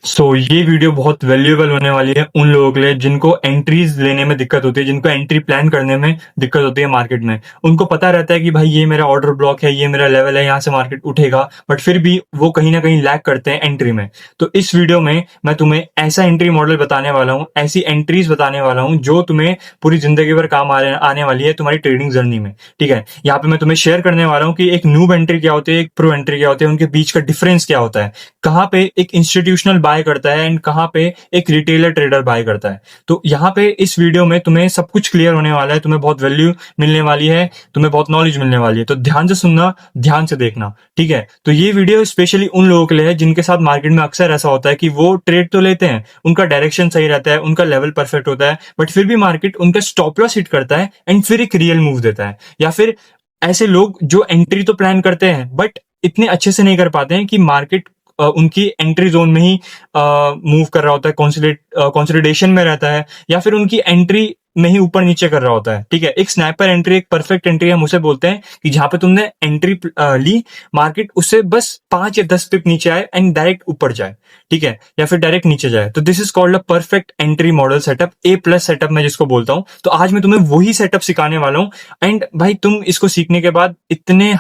ये वीडियो बहुत वैल्यूएबल होने वाली है उन लोगों के लिए जिनको एंट्रीज लेने में दिक्कत होती है, जिनको एंट्री प्लान करने में दिक्कत होती है मार्केट में। उनको पता रहता है कि भाई ये मेरा ऑर्डर ब्लॉक है, ये मेरा लेवल है, यहाँ से मार्केट उठेगा, बट फिर भी वो कहीं ना कहीं लैग करते हैं एंट्री में। तो इस वीडियो में मैं तुम्हें ऐसा एंट्री मॉडल बताने वाला हूँ, ऐसी एंट्रीज बताने वाला हूँ जो तुम्हें पूरी जिंदगी भर काम आने वाली है तुम्हारी ट्रेडिंग जर्नी में। ठीक है, यहाँ पे मैं तुम्हें शेयर करने वाला हूँ कि एक नूब एंट्री क्या होती है, एक प्रो एंट्री क्या होती है, उनके बीच का डिफरेंस क्या होता है, कहाँ पे एक इंस्टीट्यूशनल बाय करता है एंड कहाँ पे एक रिटेलर ट्रेडर बाय करता है। तो यहाँ पे इस वीडियो में तुम्हें सब कुछ क्लियर होने वाला है, तुम्हें बहुत वैल्यू मिलने वाली है, तुम्हें बहुत नॉलेज मिलने वाली है। तो ध्यान से सुनना, ध्यान से देखना। ठीक है, तो ये वीडियो स्पेशली उन लोगों के लिए है जिनके साथ मार्केट में अक्सर ऐसा होता है कि वो ट्रेड तो लेते हैं, उनका डायरेक्शन सही रहता है, उनका लेवल परफेक्ट होता है, बट फिर भी मार्केट उनका स्टॉप लॉस हिट करता है एंड फिर एक रियल मूव देता है। या फिर ऐसे लोग जो एंट्री तो प्लान करते हैं बट इतने अच्छे से नहीं कर पाते हैं कि मार्केट उनकी एंट्री जोन में ही मूव कर रहा होता है, कंसोलिडेशन में रहता है, या फिर उनकी एंट्री में ही ऊपर नीचे कर रहा होता है। ठीक है, एक स्नैपर एंट्री, एक परफेक्ट एंट्री हम उसे बोलते हैं कि जहां पे तुमने एंट्री ली, मार्केट उससे बस 5 या 10 पिप नीचे आए एंड डायरेक्ट ऊपर जाए। ठीक है, या फिर डायरेक्ट नीचे जाए। तो this is called a perfect entry model setup, A+ setup मैं जिसको बोलता हूं। तो आज मैं तुम्हें वही सेटअप सिखाने वाला हूं एंड भाई तुम इसको सीखने के बाद इतने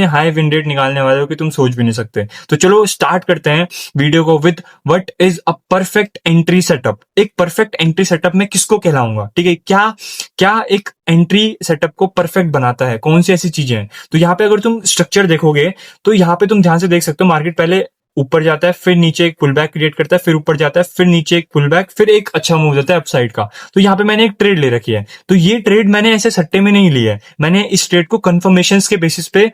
हाई विन रेट निकालने वाले हो कि तुम सोच भी नहीं सकते। तो चलो स्टार्ट करते हैं वीडियो को with what is a perfect entry setup. एक परफेक्ट एंट्री सेटअप में किसको कहलाऊंगा, ठीक है, क्या क्या एक एंट्री सेटअप को परफेक्ट बनाता है, कौन सी ऐसी चीजें हैं। तो यहाँ पे अगर तुम स्ट्रक्चर देखोगे तो यहाँ पे तुम ध्यान से देख सकते हो, मार्केट पहले ऊपर जाता है, फिर नीचे एक पुल बैक क्रिएट करता है, फिर ऊपर जाता है, फिर नीचे एक पुल बैक, फिर एक अच्छा मूव देता है अपसाइड का। तो यहाँ पे मैंने एक ट्रेड ले रखी है। तो ये ट्रेड मैंने ऐसे सट्टे में नहीं लिया है, मैंने इस ट्रेड को कंफर्मेशन के बेसिस पे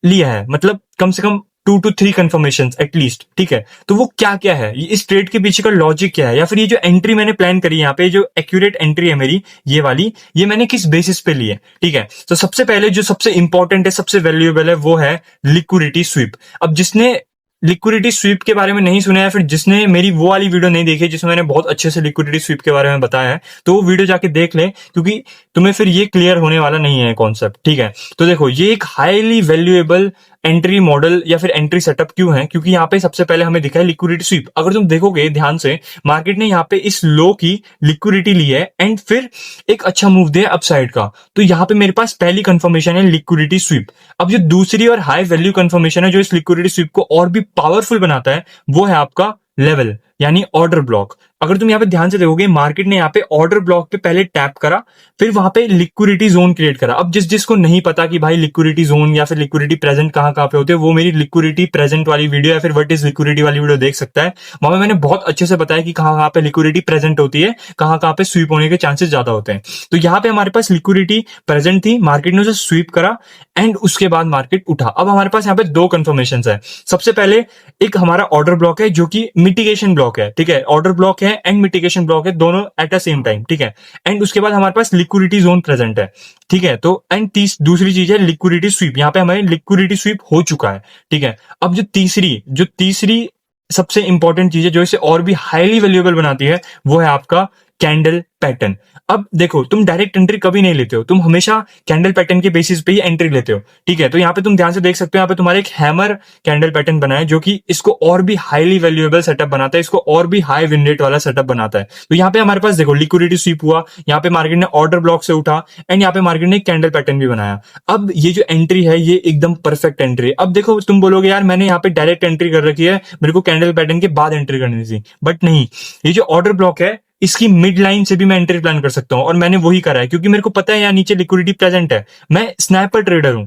लिया है, मतलब कम से कम 2 to 3 कंफर्मेशन एटलीस्ट। ठीक है, तो वो क्या क्या है, इस ट्रेड के पीछे का लॉजिक क्या है, या फिर ये जो एंट्री मैंने प्लान करी, यहाँ पे जो एक्यूरेट एंट्री है मेरी ये वाली, ये मैंने किस बेसिस पे ली है। ठीक है, तो सबसे पहले जो सबसे इंपॉर्टेंट है, सबसे वैल्यूएबल है, वो है लिक्विडिटी स्वीप। अब जिसने लिक्विडिटी स्वीप के बारे में नहीं सुना है, फिर जिसने मेरी वो वाली वीडियो नहीं देखी जिसमें मैंने बहुत अच्छे से लिक्विडिटी स्वीप के बारे में बताया है, तो वो वीडियो जाके देख ले, क्योंकि तुम्हें फिर ये क्लियर होने वाला नहीं है कॉन्सेप्ट। ठीक है, तो देखो ये एक हाईली वैल्यूएबल एंट्री मॉडल या फिर एंट्री सेटअप क्यों है, क्योंकि यहाँ पे सबसे पहले हमें दिखा है लिक्विडिटी स्वीप। अगर तुम देखोगे ध्यान से, मार्केट ने यहाँ पे इस लो की लिक्विडिटी ली है एंड फिर एक अच्छा मूव दिया अपसाइड का। तो यहाँ पे मेरे पास पहली कंफर्मेशन है लिक्विडिटी स्वीप। अब जो दूसरी और हाई वैल्यू कंफर्मेशन है जो इस लिक्विडिटी स्वीप को और भी पावरफुल बनाता है, वो है आपका लेवल यानी ऑर्डर ब्लॉक। अगर तुम यहाँ पे ध्यान से देखोगे, मार्केट ने यहाँ पे ऑर्डर ब्लॉक पे पहले टैप करा, फिर वहां पे लिक्विडिटी जोन क्रिएट करा। अब जिसको नहीं पता कि भाई लिक्विडिटी जोन या फिर लिक्विडिटी प्रेजेंट कहाँ कहाँ पे होते हैं, वो मेरी लिक्विडिटी प्रेजेंट वाली वीडियो या फिर व्हाट इज लिक्विडिटी वाली वीडियो देख सकता है। वहां पे मैंने बहुत अच्छे से बताया कि कहाँ कहाँ पे लिक्विडिटी प्रेजेंट होती है, कहाँ कहाँ पे स्वीप होने के चांसेस ज्यादा होते हैं। तो यहाँ पे हमारे पास लिक्विडिटी प्रेजेंट थी, मार्केट ने उसे स्वीप करा एंड उसके बाद मार्केट उठा। अब हमारे पास यहाँ पे 2 कंफर्मेशन है। सबसे पहले एक हमारा ऑर्डर ब्लॉक है जो कि मिटिगेशन ब्लॉक है। ठीक है, ऑर्डर ब्लॉक है एंड मिटिगेशन ब्लॉक है, दोनों एट द सेम टाइम। ठीक है, एंड उसके बाद हमारे पास लिक्विडिटी जोन प्रेजेंट है। ठीक है, तो एंड दूसरी चीज है लिक्विडिटी स्वीप। यहाँ पे हमारी लिक्विडिटी स्वीप हो चुका है। ठीक है, अब जो तीसरी सबसे इंपॉर्टेंट चीज है जो इसे और भी हाईली वैल्यूएबल बनाती है, वो है आपका कैंडल पैटर्न। अब देखो, तुम डायरेक्ट एंट्री कभी नहीं लेते हो, तुम हमेशा कैंडल पैटर्न के बेसिस पे ही एंट्री लेते हो। ठीक है, तो यहाँ पे तुम ध्यान से देख सकते हो, यहाँ पे तुम्हारे एक हैमर कैंडल पैटर्न बना है जो कि इसको और भी हाईली वैल्यूएबल सेटअप बनाता है, इसको और भी हाई विन रेट वाला सेटअप बनाता है। तो यहाँ पे हमारे पास देखो लिक्विडिटी स्वीप हुआ, यहाँ पे मार्केट ने ऑर्डर ब्लॉक से उठा एंड यहाँ पे मार्केट ने एक कैंडल पैटर्न भी बनाया। अब ये जो एंट्री है ये एकदम परफेक्ट एंट्री है। अब देखो, तुम बोलोगे यार मैंने यहाँ पे डायरेक्ट एंट्री कर रखी है, मेरे को कैंडल पैटर्न के बाद एंट्री करनी थी, बट नहीं, ये जो ऑर्डर ब्लॉक है इसकी मिड लाइन से भी मैं एंट्री प्लान कर सकता हूं, और मैंने वही करा है क्योंकि मेरे को पता है यहाँ नीचे लिक्विडिटी प्रेजेंट है। मैं स्नैपर ट्रेडर हूं,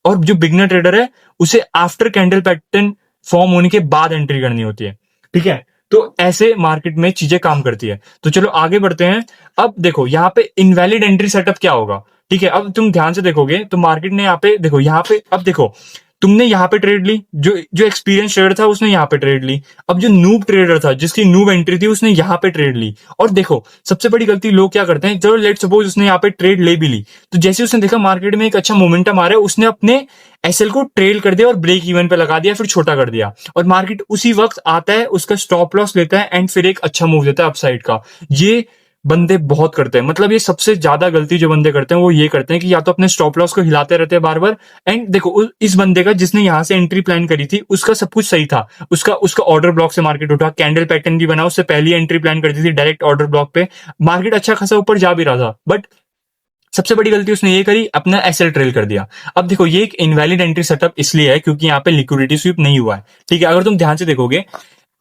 और जो बिगनर ट्रेडर है उसे आफ्टर कैंडल पैटर्न फॉर्म होने के बाद एंट्री करनी होती है। ठीक है, तो ऐसे मार्केट में चीजें काम करती है। तो चलो आगे बढ़ते हैं। अब देखो यहाँ पे इनवैलिड एंट्री सेटअप क्या होगा। ठीक है, अब तुम ध्यान से देखोगे तो मार्केट ने यहाँ पे देखो, यहाँ पे अब देखो, तुमने यहाँ पे ट्रेड ली, जो एक्सपीरियंस ट्रेडर था उसने यहाँ पे ट्रेड ली। अब जो नूब ट्रेडर था, जिसकी नूब एंट्री थी, उसने यहाँ पे ट्रेड ली। और देखो सबसे बड़ी गलती लोग क्या करते हैं, चलो लेट सपोज उसने यहाँ पे ट्रेड ले भी ली, तो जैसे उसने देखा मार्केट में एक अच्छा मोमेंटम आ रहा है, उसने अपने एसएल को ट्रेल कर दिया और ब्रेक इवन पे लगा दिया, फिर छोटा कर दिया, और मार्केट उसी वक्त आता है, उसका स्टॉप लॉस लेता है एंड फिर एक अच्छा मूव देता है अपसाइड का। ये बंदे बहुत करते हैं। मतलब ये सबसे ज्यादा गलती जो बंदे करते हैं वो ये करते हैं कि या तो अपने स्टॉप लॉस को हिलाते रहते हैं बार बार। एंड देखो इस बंदे का जिसने यहाँ से एंट्री प्लान करी थी उसका सब कुछ सही था, उसका उसका ऑर्डर ब्लॉक से मार्केट उठा, कैंडल पैटर्न भी बना, उससे पहली एंट्री प्लान कर दी थी डायरेक्ट ऑर्डर ब्लॉक पे, मार्केट अच्छा खासा ऊपर जा भी रहा था। बट सबसे बड़ी गलती उसने ये करी, अपना एसएल ट्रेल कर दिया। अब देखो ये एक इनवैलिड एंट्री सेटअप इसलिए है क्योंकि यहाँ पे लिक्विडिटी स्वीप नहीं हुआ है। ठीक है, अगर तुम ध्यान से देखोगे,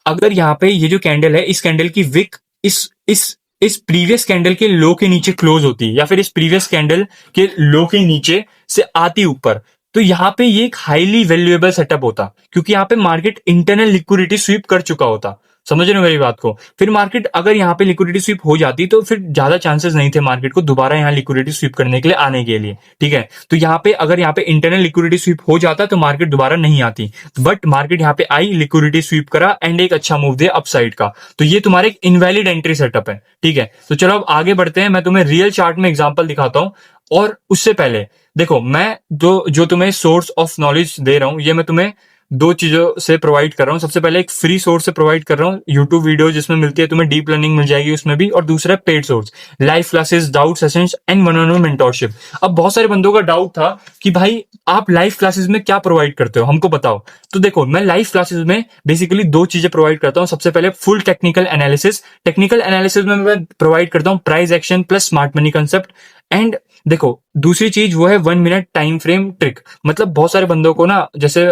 अगर यहाँ पे ये जो कैंडल है, इस कैंडल की विक इस प्रीवियस कैंडल के लो के नीचे क्लोज होती है या फिर इस प्रीवियस कैंडल के लो के नीचे से आती ऊपर, तो यहाँ पे ये एक हाईली वैल्यूएबल सेटअप होता क्योंकि यहाँ पे मार्केट इंटरनल लिक्विडिटी स्वीप कर चुका होता। समझ रहे हो मेरी बात को? फिर मार्केट अगर यहाँ पे लिक्विडिटी स्वीप हो जाती तो फिर ज्यादा चांसेस नहीं थे मार्केट को दोबारा यहाँ लिक्विडिटी स्वीप करने के लिए आने के लिए। ठीक है, तो यहाँ पे अगर यहाँ पे इंटरनल लिक्विडिटी स्वीप हो जाता तो मार्केट दोबारा नहीं आती, बट मार्केट यहाँ पे आई, लिक्विडिटी स्वीप करा एंड एक अच्छा मूव दिया अपसाइड का, तो ये तुम्हारे एक इनवैलिड एंट्री सेटअप है। ठीक है, तो चलो अब आगे बढ़ते हैं, मैं तुम्हें रियल चार्ट में एग्जांपल दिखाता हूं। और उससे पहले देखो, मैं जो तुम्हें सोर्स ऑफ नॉलेज दे रहा हूं ये मैं तुम्हें दो चीजों से प्रोवाइड कर रहा हूँ। सबसे पहले एक फ्री सोर्स से प्रोवाइड कर रहा हूँ, यूट्यूब वीडियो जिसमें मिलती है तुम्हें डीप लर्निंग मिल जाएगी उसमें भी, और दूसरा paid source, live classes, doubt sessions and one on one mentorship. अब बहुत सारे बंदों का डाउट था कि भाई आप लाइव क्लासेस में क्या प्रोवाइड करते हो, हमको बताओ। तो देखो, मैं लाइव क्लासेस में बेसिकली दो चीजें प्रोवाइड करता हूँ। सबसे पहले फुल टेक्निकल एनालिसिस में मैं प्रोवाइड करता हूँ price action plus smart money concept. And देखो दूसरी चीज वो है 1 मिनट टाइम फ्रेम ट्रिक। मतलब बहुत सारे बंदों को ना जैसे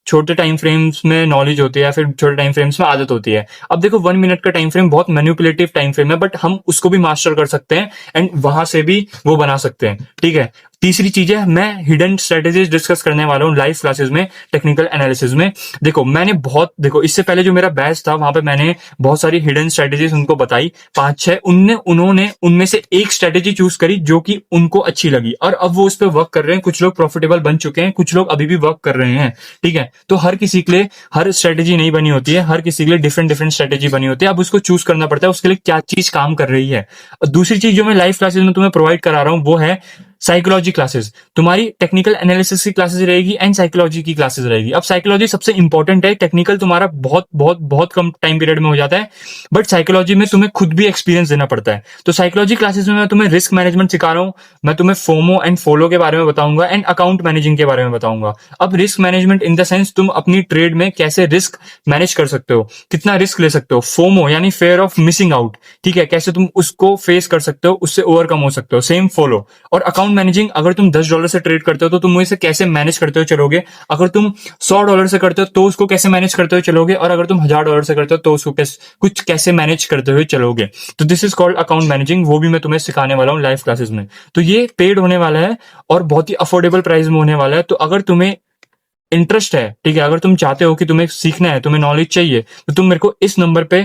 छोटे टाइम फ्रेम्स में नॉलेज होती है या फिर छोटे टाइम फ्रेम्स में आदत होती है। अब देखो 1 मिनट का टाइम फ्रेम बहुत मैनिपुलेटिव टाइम फ्रेम है, बट हम उसको भी मास्टर कर सकते हैं एंड वहां से भी वो बना सकते हैं। ठीक है, तीसरी चीज है मैं हिडन स्ट्रेटेजीज डिस्कस करने वाला हूँ लाइव क्लासेस में, टेक्निकल एनालिसिस में। देखो इससे पहले जो मेरा बैच था वहां पे मैंने बहुत सारी हिडन स्ट्रेटेजीज उनको बताई, 5-6, उन्होंने उनमें से एक स्ट्रेटेजी चूज करी जो कि उनको अच्छी लगी और अब वो उस पर वर्क कर रहे हैं। कुछ लोग प्रॉफिटेबल बन चुके हैं, कुछ लोग अभी भी वर्क कर रहे हैं। ठीक है, तो हर किसी के लिए हर स्ट्रेटेजी नहीं बनी होती है, हर किसी के लिए डिफरेंट स्ट्रेटेजी बनी होती है। अब उसको चूज करना पड़ता है उसके लिए क्या चीज काम कर रही है। दूसरी चीज जो मैं लाइव क्लासेस में तुम्हें प्रोवाइड करा रहा हूं वो है साइकोलॉजी क्लासेस। तुम्हारी टेक्निकल एनालिसिस की क्लासेस रहेगी एंड साइकोलॉजी की क्लासेस रहेगी। अब साइकोलॉजी सबसे इंपॉर्टेंट है, टेक्निकल तुम्हारा बहुत बहुत बहुत कम टाइम पीरियड में हो जाता है, बट साइकोलॉजी में तुम्हें खुद भी एक्सपीरियंस देना पड़ता है। तो साइकोलॉजी क्लासेस में मैं तुम्हें रिस्क मैनेजमेंट सिखा रहा हूं, मैं तुम्हें फोमो एंड फोलो के बारे में बताऊंगा एंड अकाउंट मैनेजिंग के बारे में बताऊंगा। अब risk management in the sense तुम अपनी ट्रेड में कैसे रिस्क मैनेज कर सकते हो, कितना रिस्क ले सकते हो। फोमो यानी फेयर ऑफ मिसिंग आउट, ठीक है, कैसे तुम उसको फेस कर सकते हो, उससे ओवरकम हो सकते हो। Same follow. और अकाउंट मैनेजिंग, अगर तुम $10 से ट्रेड करते हो तो तुम इसे कैसे मैनेज करते हो चलोगे, अगर तुम $100 से करते हो तो उसको कैसे मैनेज करते हुए चलोगे, और अगर तुम $1000 से करते हो तो उसको कुछ कैसे मैनेज करते हुए चलोगे। तो this is called account managing, वो भी मैं तुम्हें सिखाने वाला हूँ लाइव क्लासेस में। तो ये पेड होने वाला है और बहुत ही अफोर्डेबल प्राइस में होने वाला है। तो अगर तुम्हें इंटरेस्ट है, ठीक है, अगर तुम चाहते हो कि तुम्हें सीखना है, तुम्हें नॉलेज चाहिए, तो तुम मेरे को इस नंबर पे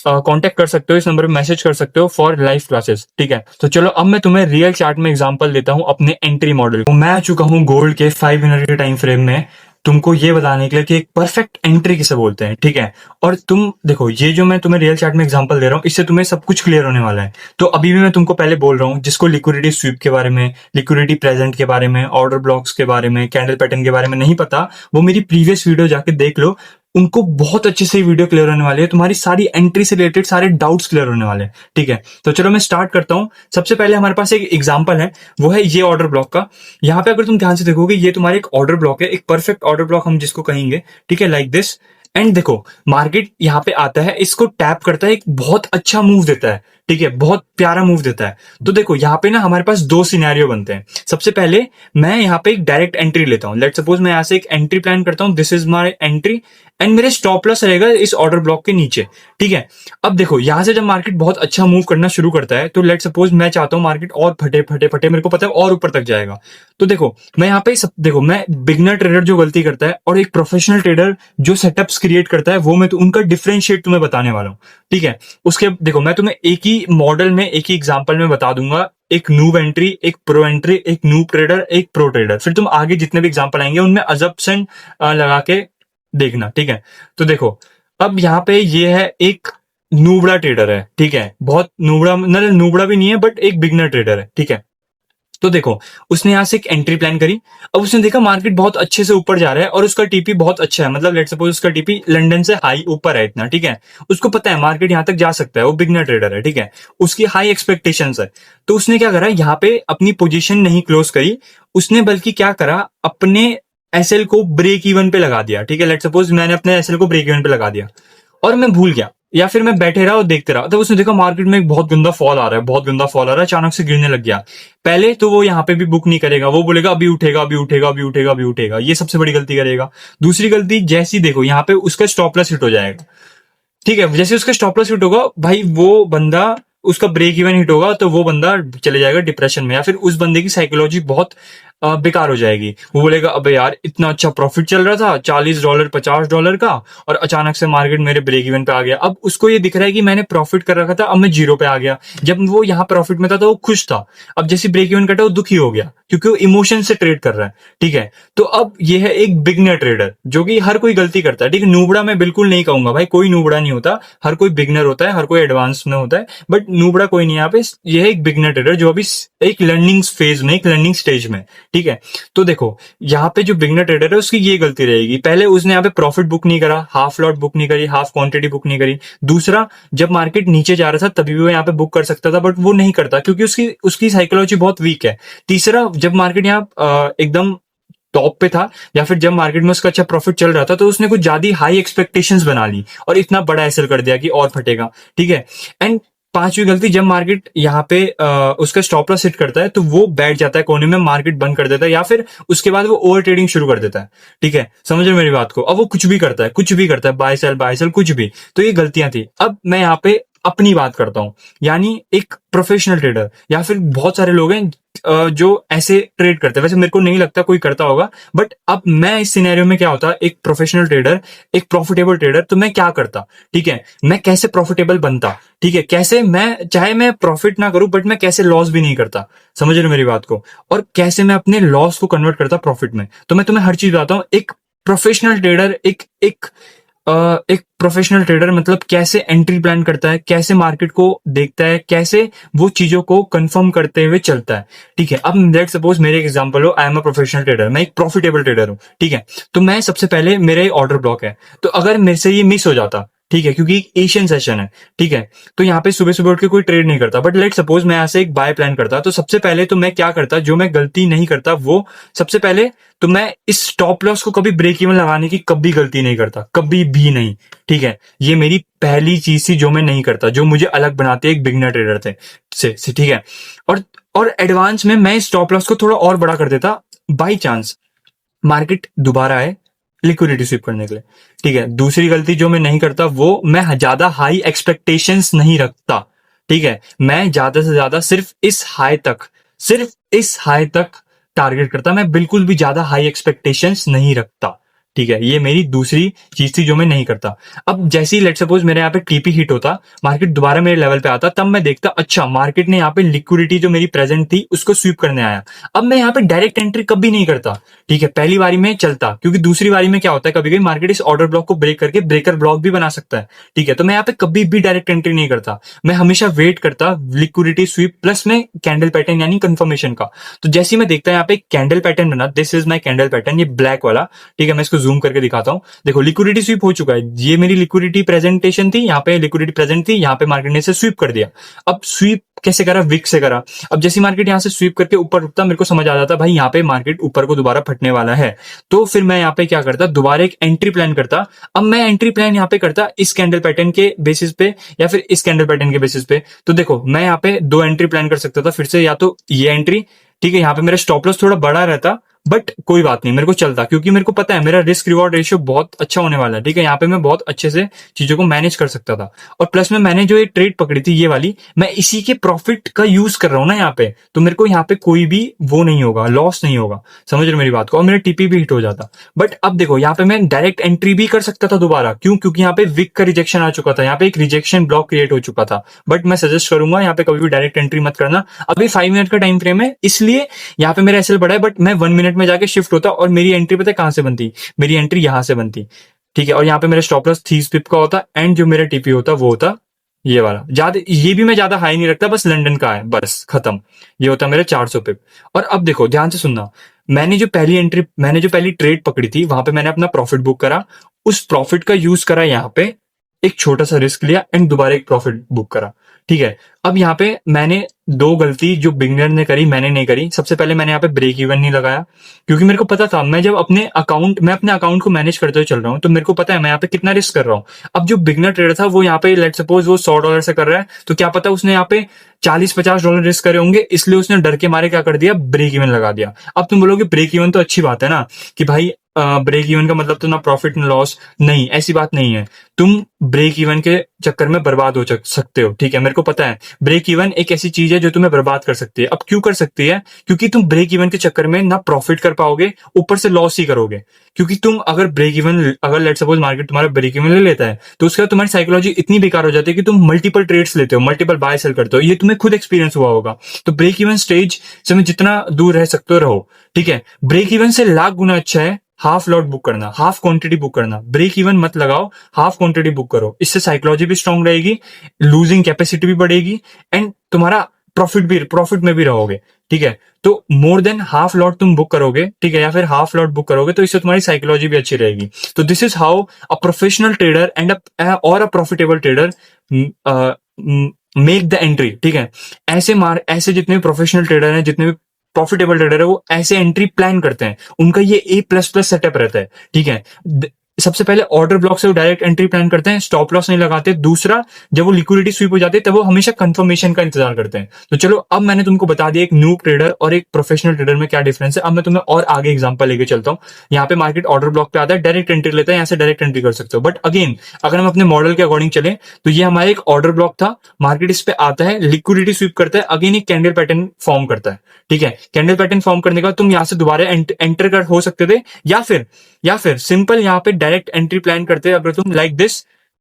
कांटेक्ट कर सकते हो, इस नंबर पे मैसेज कर सकते हो फॉर लाइव क्लासेस। ठीक है, तो चलो अब मैं तुम्हें रियल चार्ट में एग्जांपल देता हूं अपने एंट्री मॉडल। तो मैं आ चुका हूं गोल्ड के 5 मिनट के टाइम फ्रेम में तुमको ये बताने के लिए कि एक परफेक्ट एंट्री किसे बोलते हैं। ठीक है, और तुम देखो ये जो मैं तुम्हें रियल चार्ट में एग्जांपल दे रहा हूँ इससे तुम्हें सब कुछ क्लियर होने वाला है। तो अभी भी मैं तुमको पहले बोल रहा हूँ, जिसको लिक्विडिटी स्वीप के बारे में, लिक्विडिटी प्रेजेंट के बारे में, ऑर्डर ब्लॉक्स के बारे में, कैंडल पैटर्न के बारे में नहीं पता, वो मेरी प्रीवियस वीडियो जाके देख लो, उनको बहुत अच्छे से वीडियो क्लियर होने वाली है, तुम्हारी सारी एंट्री से रिलेटेड सारे डाउट्स क्लियर होने वाले हैं। ठीक है, तो चलो मैं स्टार्ट करता हूं। सबसे पहले हमारे पास एक एग्जांपल है, वो है ये ऑर्डर ब्लॉक का। यहाँ पे अगर तुम ध्यान से देखोगे ये तुम्हारे एक ऑर्डर ब्लॉक है, एक परफेक्ट ऑर्डर ब्लॉक हम जिसको कहेंगे। ठीक है, लाइक दिस। एंड देखो मार्केट यहाँ पे आता है, इसको टैप करता है, एक बहुत अच्छा मूव देता है। ठीक है, बहुत प्यारा मूव देता है। तो देखो यहाँ पे ना हमारे पास दो सिनेरियो बनते हैं। सबसे पहले मैं यहाँ पे एक डायरेक्ट एंट्री लेता हूँ। लेट सपोज मैं यहाँ से एक एंट्री प्लान करता हूँ, this is my entry and मेरे स्टॉप लॉस रहेगा इस ऑर्डर ब्लॉक के नीचे। ठीक है, अब देखो यहाँ से जब मार्केट बहुत अच्छा मूव करना शुरू करता है तो लेट सपोज मैं चाहता हूँ मार्केट और फटे फटे फटे, मेरे को पता है और ऊपर तक जाएगा। तो देखो मैं यहाँ पे देखो मैं बिगनर ट्रेडर जो गलती करता है और एक प्रोफेशनल ट्रेडर जो सेटअप्स क्रिएट करता है, वो मैं तो उनका डिफरेंशिएट तुम्हें बताने वाला हूँ। ठीक है, उसके देखो मैं तुम्हें एक ही मॉडल में एक ही एग्जांपल में बता दूंगा, एक नूब एंट्री, एक प्रो एंट्री, एक नूब ट्रेडर, एक प्रो ट्रेडर। फिर तुम आगे जितने भी एग्जांपल आएंगे उनमें अजम्पशन लगा के देखना। ठीक है, तो देखो अब यहाँ पे ये है एक नूबड़ा ट्रेडर है। ठीक है, बहुत नूबड़ा भी नहीं है बट एक बिगनर ट्रेडर है। ठीक है, तो देखो, उसने यहाँ से एक एंट्री प्लान करी। अब उसने देखा मार्केट बहुत अच्छे से ऊपर जा रहा है और उसका टीपी बहुत अच्छा है, मतलब लेट्स सपोज उसका टीपी लंदन से हाई ऊपर है इतना, ठीक है। उसको पता है मार्केट यहाँ तक जा सकता है, वो बिगनर ट्रेडर है, ठीक है। उसकी हाई एक्सपेक्टेशंस है। तो उसने क्या करा, यहाँ पे अपनी पोजीशन नहीं क्लोज करी, उसने बल्कि क्या करा, अपने एसएल को ब्रेक इवन पे लगा दिया, ठीक है। लेट्स सपोज मैंने अपने एसएल को ब्रेक इवन पे लगा दिया और मैं भूल गया, या फिर मैं बैठे रहा और देखते रहा। तब उसने देखा मार्केट में एक बहुत गंदा फॉल आ रहा है, बहुत गंदा फॉल आ रहा है, अचानक से गिरने लग गया। पहले तो वो यहाँ पे भी बुक नहीं करेगा, वो बोलेगा अभी उठेगा, अभी उठेगा, अभी उठेगा, अभी उठेगा। ये सबसे बड़ी गलती करेगा। दूसरी गलती, जैसी देखो यहाँ पे उसका स्टॉप लॉस हिट हो जाएगा, ठीक है। जैसे उसका स्टॉप लॉस हिट होगा भाई, वो बंदा, उसका ब्रेक इवन हिट होगा तो वो बंदा चले जाएगा डिप्रेशन में, या फिर उस बंदे की साइकोलॉजी बहुत बेकार हो जाएगी। वो बोलेगा अबे यार इतना अच्छा प्रॉफिट चल रहा था, $40 $50 का, और अचानक से मार्केट मेरे ब्रेक इवन पे आ गया। अब उसको ये दिख रहा है कि मैंने प्रॉफिट कर रखा था, अब मैं जीरो पे आ गया। जब वो यहाँ प्रॉफिट में था तो वो खुश था, अब जैसे ब्रेक इवन कटा वो दुखी हो गया, क्योंकि वो इमोशन से ट्रेड कर रहा है, ठीक है। तो अब ये है एक बिगनर ट्रेडर, जो कि हर कोई गलती करता है, ठीक है। नूबड़ा मैं बिल्कुल नहीं कहूंगा भाई, कोई नूबड़ा नहीं होता, हर कोई बिगनर होता है, हर कोई एडवांस में होता है, बट नूबड़ा कोई नहीं यहाँ पे। ये है एक बिगनर ट्रेडर जो अभी एक लर्निंग फेज में, एक लर्निंग स्टेज में, ठीक है। तो देखो यहाँ पे जो बिगनर ट्रेडर है उसकी ये गलती रहेगी, पहले उसने यहाँ पे प्रॉफिट बुक नहीं करा, हाफ लॉट बुक नहीं करी, हाफ क्वांटिटी बुक नहीं करी। दूसरा, जब मार्केट नीचे जा रहा था तभी वो यहाँ पे बुक कर सकता था, बट वो नहीं करता क्योंकि उसकी उसकी साइकोलॉजी बहुत वीक है। तीसरा, जब मार्केट यहाँ एकदम टॉप पे था, या फिर जब मार्केट में उसका अच्छा प्रॉफिट चल रहा था, तो उसने कुछ ज्यादा हाई एक्सपेक्टेशंस बना ली और इतना बड़ा एसएल कर दिया कि और फटेगा, ठीक है। एंड पांचवी गलती, जब मार्केट यहाँ पे उसका स्टॉप लॉस हिट करता है तो वो बैठ जाता है कोने में, मार्केट बंद कर देता है, या फिर उसके बाद वो ओवर ट्रेडिंग शुरू कर देता है, ठीक है। समझ रहे हो मेरी बात को। अब वो कुछ भी करता है, कुछ भी करता है, बाय सेल कुछ भी। तो ये गलतियां थी। अब मैं यहाँ पे अपनी बात करता हूं, यानी एक प्रोफेशनल ट्रेडर, या फिर बहुत सारे लोग हैं जो ऐसे ट्रेड करते हैं। वैसे मेरे को नहीं लगता कोई करता होगा, बट अब मैं इस सिनेरियो में क्या होता, एक प्रोफेशनल ट्रेडर, एक प्रॉफिटेबल ट्रेडर, तो मैं क्या करता, ठीक है। मैं कैसे प्रॉफिटेबल बनता, ठीक है। कैसे मैं, चाहे मैं प्रॉफिट ना करूं, बट मैं कैसे लॉस भी नहीं करता, समझ रहे हो मेरी बात को। और कैसे मैं अपने लॉस को कन्वर्ट करता प्रॉफिट में। तो मैं तुम्हें हर चीज बताता हूं। एक प्रोफेशनल ट्रेडर, एक एक एक प्रोफेशनल ट्रेडर मतलब कैसे एंट्री प्लान करता है, कैसे मार्केट को देखता है, कैसे वो चीजों को कंफर्म करते हुए चलता है, ठीक है। अब लेट्स सपोज मेरे एक एग्जांपल हो, I am a professional trader, मैं एक प्रॉफिटेबल ट्रेडर हूं, ठीक है। तो मैं सबसे पहले, मेरे ऑर्डर ब्लॉक है, तो अगर मेरे से ये मिस हो जाता, ठीक है, क्योंकि एशियन सेशन है, ठीक है, तो यहाँ पे सुबह सुबह उठ के कोई ट्रेड नहीं करता, बट लेट सपोज मैं यहाँ से एक बाय प्लान करता, तो सबसे पहले तो मैं क्या करता, जो मैं गलती नहीं करता वो, सबसे पहले तो मैं इस स्टॉप लॉस को कभी ब्रेक इवन लगाने की कभी गलती नहीं करता, कभी भी नहीं, ठीक है। ये मेरी पहली चीज थी जो मैं नहीं करता, जो मुझे अलग बनाते एक बिगनर ट्रेडर थे से, ठीक है। और एडवांस में मैं स्टॉप लॉस को थोड़ा और बड़ा कर देता, बाई चांस मार्केट दोबारा आए लिक्विडिटी स्वीप करने के लिए, ठीक है। दूसरी गलती जो मैं नहीं करता, वो मैं ज्यादा हाई एक्सपेक्टेशंस नहीं रखता, ठीक है। मैं ज्यादा से ज्यादा सिर्फ इस हाई तक टारगेट करता, मैं बिल्कुल भी ज्यादा हाई एक्सपेक्टेशंस नहीं रखता, ठीक है। ये मेरी दूसरी चीज थी जो मैं नहीं करता। अब जैसे ही लेट सपोज मेरे यहाँ पे टीपी हिट होता, मार्केट दोबारा मेरे लेवल पे आता, तब मैं देखता अच्छा मार्केट ने यहाँ पे लिक्विडिटी जो मेरी प्रेजेंट थी उसको स्वीप करने आया। अब मैं यहाँ पे डायरेक्ट एंट्री कभी नहीं करता, ठीक है। पहली बारी में चलता, क्योंकि दूसरी बारी में क्या होता है, कभी कभी मार्केट इस ऑर्डर ब्लॉक को ब्रेक करके ब्रेकर ब्लॉक भी बना सकता है, ठीक है। तो मैं यहाँ पे कभी भी डायरेक्ट एंट्री नहीं करता, मैं हमेशा वेट करता लिक्विडिटी स्वीप प्लस में कैंडल पैटर्न यानी कंफर्मेशन का। तो जैसे ही मैं देखता यहाँ पे कैंडल पैटर्न बना, this is my candle pattern, ये ब्लैक वाला, ठीक है। मैं इसको जूम करके दिखाता हूं, देखो लिक्विडिटी स्वीप हो चुका है, ये मेरी लिक्विडिटी प्रेजेंटेशन थी, यहाँ पे लिक्विडिटी प्रेजेंट थी, यहाँ पे मार्केट ने इसे स्वीप कर दिया। अब स्वीप कैसे करा, विक से करा। अब जैसी मार्केट यहाँ से स्वीप करके ऊपर उठता, मेरे को समझ आ जाता भाई यहाँ पे मार्केट ऊपर को दोबारा फटने वाला है, तो फिर मैं यहाँ पे क्या करता, दोबारा एक एंट्री प्लान करता। अब मैं एंट्री प्लान यहाँ पे करता इस कैंडल पैटर्न के बेसिस पे या फिर इस कैंडल पैटर्न के बेसिस पे। तो देखो मैं यहाँ पे दो एंट्री प्लान कर सकता था फिर से, या तो ये एंट्री, ठीक है, यहाँ पे मेरा स्टॉप लॉस थोड़ा बड़ा रहता, बट कोई बात नहीं, मेरे को चलता, क्योंकि मेरे को पता है मेरा रिस्क रिवॉर्ड रेशियो बहुत अच्छा होने वाला है, ठीक है। यहाँ पे मैं बहुत अच्छे से चीजों को मैनेज कर सकता था। और प्लस में मैंने जो ये ट्रेड पकड़ी थी ये वाली, मैं इसी के प्रॉफिट का यूज कर रहा हूँ ना यहाँ पे, तो मेरे को यहाँ पे कोई भी वो नहीं होगा, लॉस नहीं होगा, समझ रहे हो मेरी बात को। और मेरा टीपी भी हिट हो जाता। बट अब देखो यहाँ पे मैं डायरेक्ट एंट्री भी कर सकता था दोबारा, क्यों, क्योंकि यहाँ पे विक का रिजेक्शन आ चुका था, यहाँ पे एक रिजेक्शन ब्लॉक क्रिएट हो चुका था। बट मैं सजेस्ट करूंगा यहाँ पे कभी भी डायरेक्ट एंट्री मत करना। अभी 5 मिनट का टाइम फ्रेम है, इसलिए यहाँ पे मेरा एसएल बढ़ा है, बट मैं 1 मिनट में जाके शिफ्ट होता और मेरी एंट्री पता है कहां से बनती, मेरी एंट्री यहां से बनती, ठीक है। और यहाँ पे मेरा स्टॉप लॉस 30 पिप का होता, एंड जो मेरा टीपी होता वो होता ये वाला ज्यादा, ये भी मैं ज्यादा हाई नहीं रखता, बस लंदन का है, बस खत्म। ये होता है मेरा 400 पिप। और अब देखो ध्यान से सुनना, मैंने जो पहली ट्रेड पकड़ी थी वहां पे मैंने अपना प्रॉफिट बुक करा, उस प्रॉफिट का यूज करा यहाँ पे, एक छोटा सा रिस्क लिया एंड दोबारा एक प्रॉफिट बुक करा। ठीक है, अब यहाँ पे मैंने दो गलती जो बिगनर ने करी मैंने नहीं करी। सबसे पहले मैंने यहाँ पे ब्रेक इवन नहीं लगाया, क्योंकि मेरे को पता था मैं जब मैं अपने अकाउंट को मैनेज करते हुए चल रहा हूँ तो मेरे को पता है मैं यहाँ पे कितना रिस्क कर रहा हूँ। अब जो बिगनर ट्रेडर था वो यहाँ पे लेट सपोज वो $100 से कर रहा है, तो क्या पता उसने यहाँ पे $40-50 रिस्क करे होंगे, इसलिए उसने डर के मारे क्या कर दिया, ब्रेक इवन लगा दिया। अब तुम बोलोगे ब्रेक इवन तो अच्छी बात है ना, कि भाई ब्रेक इवन का मतलब तो ना प्रॉफिट ना लॉस, नहीं ऐसी बात नहीं है। तुम ब्रेक इवन के चक्कर में बर्बाद हो सकते हो। ठीक है, मेरे को पता है ब्रेक इवन एक ऐसी चीज है जो तुम्हें बर्बाद कर सकती है। अब क्यों कर सकती है, क्योंकि तुम ब्रेक इवन के चक्कर में ना प्रॉफिट कर पाओगे, ऊपर से लॉस ही करोगे। क्योंकि तुम अगर लेट सपोज मार्केट तुम्हारा ब्रेक इवन ले लेता है तो उसके बाद तुम्हारी साइकोलॉजी इतनी बेकार हो जाती है कि तुम मल्टीपल ट्रेड्स लेते हो, मल्टीपल बाय सेल करते हो। ये तुम्हें खुद एक्सपीरियंस हुआ होगा। तो ब्रेक इवन स्टेज से मैं जितना दूर रह सकते हो रहो। ठीक है, ब्रेक इवन से लाख गुना अच्छा है हाफ लॉट बुक करना, हाफ क्वांटिटी बुक करना। ब्रेक इवन मत लगाओ, हाफ क्वांटिटी बुक करो। इससे साइकोलॉजी भी स्ट्रांग रहेगी, लूजिंग कैपेसिटी भी बढ़ेगी एंड तुम्हारा प्रॉफिट में भी रहोगे। ठीक है, तो मोर देन हाफ लॉट तुम बुक करोगे, ठीक है, या फिर हाफ लॉट बुक करोगे तो इससे तुम्हारी साइकोलॉजी भी अच्छी रहेगी। तो this is how a professional trader and a profitable trader make the entry. ठीक है, ऐसे जितने भी प्रोफेशनल ट्रेडर हैं, जितने भी प्रॉफिटेबल ट्रेडर है, वो ऐसे एंट्री प्लान करते हैं। उनका ये A++ सेटअप रहता है। ठीक है, सबसे पहले ऑर्डर ब्लॉक से वो डायरेक्ट एंट्री प्लान करते हैं, स्टॉप लॉस नहीं लगाते। दूसरा, जब वो लिक्विडिटी स्वीप हो जाती है तब वो हमेशा कंफर्मेशन का इंतजार करते हैं। तो चलो अब मैंने तुमको बता दिया एक न्यू ट्रेडर और एक प्रोफेशनल ट्रेडर में क्या डिफरेंस है। अब मैं तुम्हें और आगे एग्जांपल लेके चलता हूँ। यहाँ पे मार्केट ऑर्डर ब्लॉक पे आता है, डायरेक्ट एंट्री लेता है, यहाँ से डायरेक्ट एंट्री कर सकते हो। बट अगेन अगर हम अपने मॉडल के अकॉर्डिंग चले तो ये हमारा एक ऑर्डर ब्लॉक था, मार्केट इस पे आता है, लिक्विडिटी स्वीप करता है, अगेन एक कैंडल पैटर्न फॉर्म करता है। ठीक है, कैंडल पैटर्न फॉर्म करने के बाद तुम यहाँ से दोबारा एंटर कर हो सकते थे, या फिर सिंपल यहाँ पे डायरेक्ट एंट्री प्लान करते अगर तुम लाइक दिस,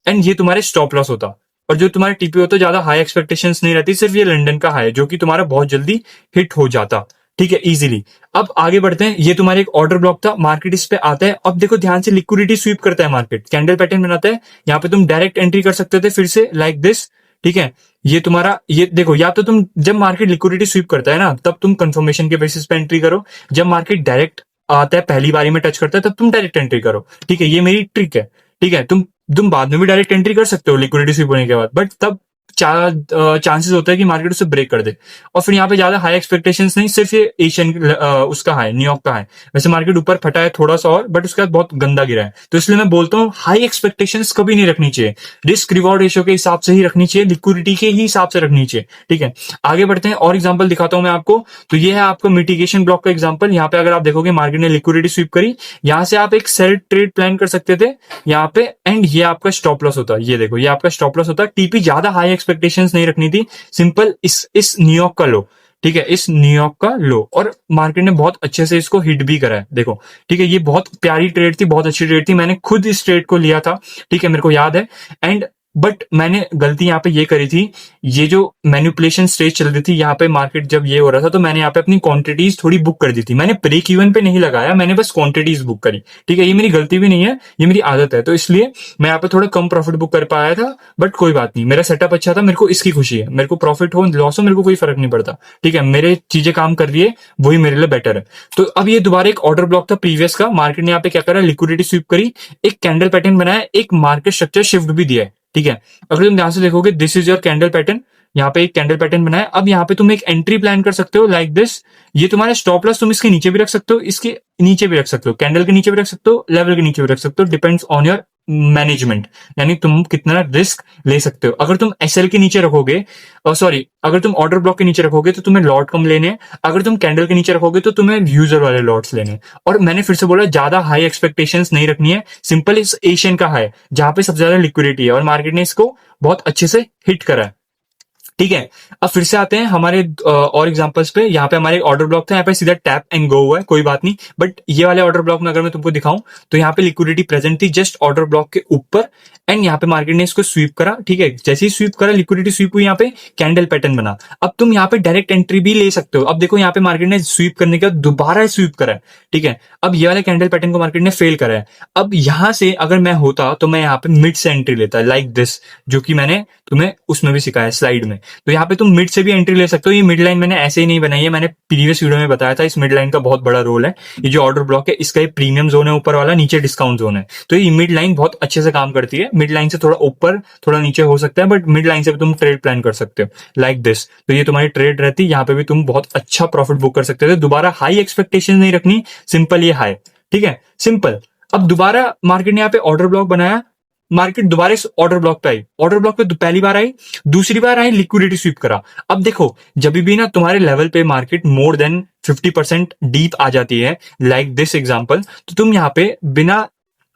एंड ये तुम्हारे स्टॉप लॉस होता। और जो तुम्हारे टीपी होता, ज्यादा हाई एक्सपेक्टेशंस नहीं रहती, सिर्फ ये लंदन का हाई जो कि तुम्हारा बहुत जल्दी हिट हो जाता। ठीक है, इजीली। अब आगे बढ़ते हैं। ये तुम्हारे एक ऑर्डर ब्लॉक था, मार्केट इस पे आता है। अब देखो ध्यान से, लिक्विडिटी स्वीप करता है मार्केट, कैंडल पैटर्न बनाता है, यहाँ पे तुम डायरेक्ट एंट्री कर सकते थे फिर से लाइक दिस। ठीक है, ये तुम्हारा, ये देखो, या तो तुम जब मार्केट लिक्विडिटी स्वीप करता है ना तब तुम कंफर्मेशन के बेसिस पे एंट्री करो, जब मार्केट डायरेक्ट आता है, पहली बारी में टच करता है, तब तुम डायरेक्ट एंट्री करो। ठीक है, ये मेरी ट्रिक है। ठीक है, तुम बाद में भी डायरेक्ट एंट्री कर सकते हो लिक्विडिटी स्वीप होने के बाद, बट तब चांसेस होता है कि मार्केट उसे ब्रेक कर दे। और फिर यहाँ पे ज्यादा हाई एक्सपेक्टेशंस नहीं, सिर्फ ये एशियन उसका है, न्यूयॉर्क का है। वैसे मार्केट ऊपर फटा है थोड़ा सा और, बट उसके बाद बहुत गंदा गिरा है। तो इसलिए मैं बोलता हूँ हाई एक्सपेक्टेशंस कभी नहीं रखनी चाहिए, रिस्क रिवॉर्ड रेशियो के हिसाब से ही रखनी चाहिए, लिक्विडिटी के ही हिसाब से रखनी चाहिए। ठीक है, आगे बढ़ते हैं और एग्जाम्पल दिखाता हूं मैं आपको। तो ये है आपका मिटिगेशन ब्लॉक का एग्जाम्पल। यहाँ पे अगर आप देखोगे मार्केट ने लिक्विडिटी स्वीप करी, यहाँ से आप एक सेल ट्रेड प्लान कर सकते थे यहाँ पे, एंड ये आपका स्टॉप लॉस होता है। ये देखो, ये आपका स्टॉप लॉस होता है। टीपी ज्यादा हाई एक्सपेक्टेशंस नहीं रखनी थी, सिंपल इस न्यूयॉर्क का लो। ठीक है, इस न्यूयॉर्क का लो, और मार्केट ने बहुत अच्छे से इसको हिट भी करा है, देखो। ठीक है, ये बहुत प्यारी ट्रेड थी, बहुत अच्छी ट्रेड थी, मैंने खुद इस ट्रेड को लिया था। ठीक है, मेरे को याद है। एंड बट मैंने गलती यहाँ पे ये करी थी, ये जो मैनिपुलेशन स्टेज चल रही थी यहाँ पे, मार्केट जब ये हो रहा था तो मैंने यहाँ पे अपनी क्वांटिटीज थोड़ी बुक कर दी थी। मैंने ब्रेक इवन पे नहीं लगाया, मैंने बस क्वांटिटीज बुक करी। ठीक है, ये मेरी गलती भी नहीं है, ये मेरी आदत है। तो इसलिए मैं यहाँ पे थोड़ा कम प्रॉफिट बुक कर पाया था, बट कोई बात नहीं, मेरा सेटअप अच्छा था, मेरे को इसकी खुशी है। मेरे को प्रॉफिट हो लॉस हो, मेरे को कोई फर्क नहीं पड़ता। ठीक है, मेरे चीजें काम कर रही है, वही मेरे लिए बेटर है। तो अब ये दोबारा एक ऑर्डर ब्लॉक था प्रीवियस का, मार्केट ने यहाँ पे क्या करा, लिक्विडिटी स्वीप करी, एक कैंडल पैटर्न बनाया, एक मार्केट स्ट्रक्चर शिफ्ट भी दिया है। ठीक है, अगर तुम ध्यान से देखोगे, this is your candle pattern, यहाँ पे एक कैंडल पैटर्न बनाया। अब यहाँ पे तुम एक एंट्री प्लान कर सकते हो लाइक दिस। ये तुम्हारा स्टॉप लॉस तुम इसके नीचे भी रख सकते हो, इसके नीचे भी रख सकते हो, कैंडल के नीचे भी रख सकते हो, लेवल के नीचे भी रख सकते हो, डिपेंड्स ऑन योर मैनेजमेंट, यानी तुम कितना रिस्क ले सकते हो। अगर तुम एसएल के नीचे रखोगे, सॉरी, अगर तुम ऑर्डर ब्लॉक के नीचे रखोगे तो तुम्हें लॉट कम लेने हैं, अगर तुम कैंडल के नीचे रखोगे तो तुम्हें यूजर वाले लॉट्स लेने हैं। और मैंने फिर से बोला, ज्यादा हाई एक्सपेक्टेशंस नहीं रखनी है, सिंपल इस एशियन का है जहां पे सबसे ज्यादा लिक्विडिटी है और मार्केट ने इसको बहुत अच्छे से हिट करा है। ठीक है। अब फिर से आते हैं हमारे और एग्जांपल्स पे। यहाँ पे हमारे ऑर्डर ब्लॉक था, यहाँ पे सीधा टैप एंड गो हुआ है, कोई बात नहीं। बट ये वाले ऑर्डर ब्लॉक में अगर मैं तुमको दिखाऊं तो यहाँ पे लिक्विडिटी प्रेजेंट थी जस्ट ऑर्डर ब्लॉक के ऊपर, एंड यहाँ पे मार्केट ने इसको स्वीप करा। ठीक है, जैसे ही स्वीप करा लिक्विडिटी स्वीप हुई, यहाँ पे कैंडल पैटर्न बना। अब तुम यहाँ पे डायरेक्ट एंट्री भी ले सकते हो। अब देखो यहाँ पे मार्केट ने स्वीप करने के बाद दोबारा स्वीप करा है। ठीक है, अब ये वाले कैंडल पैटर्न को मार्केट ने फेल करा है। अब यहां से अगर मैं होता तो मैं यहाँ पे मिड से एंट्री लेता, लाइक दिस, जो कि मैंने तुम्हें उसमें भी सिखाया स्लाइड में। तो यहाँ पे तुम मिड से भी एंट्री ले सकते हो। ये मिड लाइन मैंने ऐसे ही नहीं बनाई है, मैंने प्रीवियस वीडियो में बताया था इस मिड लाइन का बहुत बड़ा रोल है। ये जो ऑर्डर ब्लॉक है इसका ये प्रीमियम जोन है ऊपर वाला, नीचे डिस्काउंट जोन है। तो ये मिड लाइन बहुत अच्छे से काम करती है। मिड लाइन से थोड़ा ऊपर थोड़ा नीचे हो सकता है, बट मिड लाइन से भी तुम ट्रेड प्लान कर सकते हो लाइक दिस। तो ये तुम्हारी ट्रेड रहती है, यहाँ पे भी तुम बहुत अच्छा प्रॉफिट बुक कर सकते हो। दोबारा हाई एक्सपेक्टेशन नहीं रखनी, सिंपल ये हाई। ठीक है, सिंपल। अब दोबारा मार्केट ने यहाँ पे ऑर्डर ब्लॉक बनाया, मार्केट दोबारा इस ऑर्डर ब्लॉक पे आई। ऑर्डर ब्लॉक पे पहली बार आई, दूसरी बार आई, लिक्विडिटी स्वीप करा। अब देखो जब भी ना तुम्हारे लेवल पे मार्केट मोर देन 50% डीप आ जाती है, लाइक दिस एग्जांपल, तो तुम यहाँ पे बिना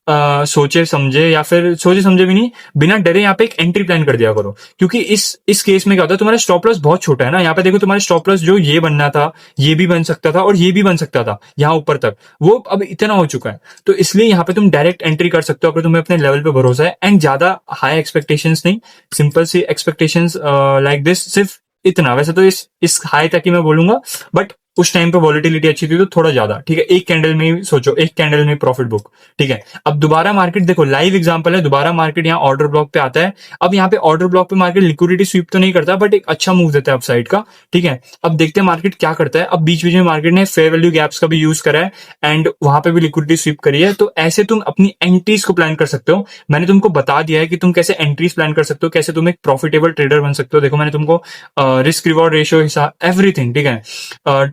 सोचे समझे, या फिर सोचे समझे भी नहीं, बिना डरे यहाँ पे एक एंट्री प्लान कर दिया करो। क्योंकि इस केस में क्या होता है, तुम्हारा स्टॉप लॉस बहुत छोटा है ना। यहाँ पे देखो तुम्हारा स्टॉप लॉस जो ये बनना था, ये भी बन सकता था और ये भी बन सकता था यहाँ ऊपर तक, वो अब इतना हो चुका है। तो इसलिए यहाँ पे तुम डायरेक्ट एंट्री कर सकते हो अगर तुम्हें अपने लेवल पे भरोसा है, एंड ज्यादा हाई एक्सपेक्टेशंस नहीं, सिंपल सी एक्सपेक्टेशंस लाइक दिस, सिर्फ इतना। वैसे तो इस हाई तक ही मैं बोलूंगा, बट उस टाइम पे वॉलिटिलिटी अच्छी थी तो थोड़ा ज्यादा। ठीक है, एक कैंडल में ही सोचो, एक कैंडल में प्रॉफिट बुक। ठीक है, अब दोबारा मार्केट देखो, लाइव एग्जांपल है, दोबारा मार्केट यहाँ ऑर्डर ब्लॉक पे आता है। अब यहाँ पे ऑर्डर ब्लॉक पे मार्केट लिक्विडिटी स्वीप तो नहीं करता, बट एक अच्छा मूव देता है अपसाइड का। ठीक है, अब देखते हैं मार्केट क्या करता है। अब बीच बीच में मार्केट ने फेयर वैल्यू गैप्स का भी यूज करा है, एंड वहां पे भी लिक्विडिटी स्वीप करी है। तो ऐसे तुम अपनी एंट्रीज को प्लान कर सकते हो। मैंने तुमको बता दिया है कि तुम कैसे एंट्रीज प्लान कर सकते हो, कैसे तुम एक प्रॉफिटेबल ट्रेडर बन सकते हो। देखो मैंने तुमको रिस्क रिवॉर्ड रेशियो हिसाब एवरीथिंग, ठीक है,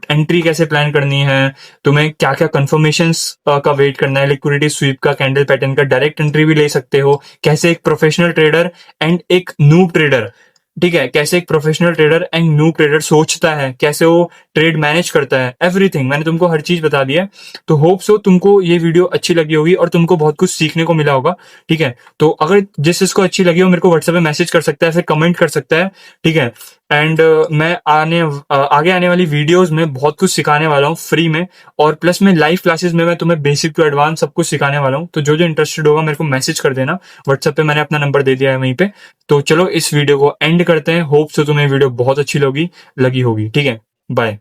एंट्री कैसे प्लान करनी है, तुम्हें क्या क्या कंफर्मेशंस का वेट करना है, लिक्विडिटी स्वीप का, कैंडल पैटर्न का, डायरेक्ट एंट्री भी ले सकते हो, कैसे एक प्रोफेशनल ट्रेडर एंड एक नूब ट्रेडर, ठीक है, कैसे एक professional trader and new trader सोचता है, कैसे वो ट्रेड मैनेज करता है, एवरीथिंग मैंने तुमको हर चीज बता दी है। तो होप सो तुमको ये वीडियो अच्छी लगी होगी और तुमको बहुत कुछ सीखने को मिला होगा। ठीक है, तो अगर जिस चीज को अच्छी लगी हो मेरे को व्हाट्सएप पे मैसेज कर सकता है, फिर कमेंट कर सकता है। ठीक है, एंड मैं आगे आने वाली वीडियोस में बहुत कुछ सिखाने वाला हूँ फ्री में, और प्लस में लाइव क्लासेस में मैं तुम्हें बेसिक टू एडवांस सब कुछ सिखाने वाला हूँ। तो जो जो इंटरेस्टेड होगा मेरे को मैसेज कर देना व्हाट्सएप पे, मैंने अपना नंबर दे दिया है वहीं पे। तो चलो इस वीडियो को एंड करते हैं। होप सो तुम्हें वीडियो बहुत अच्छी लगी होगी। ठीक है, बाय।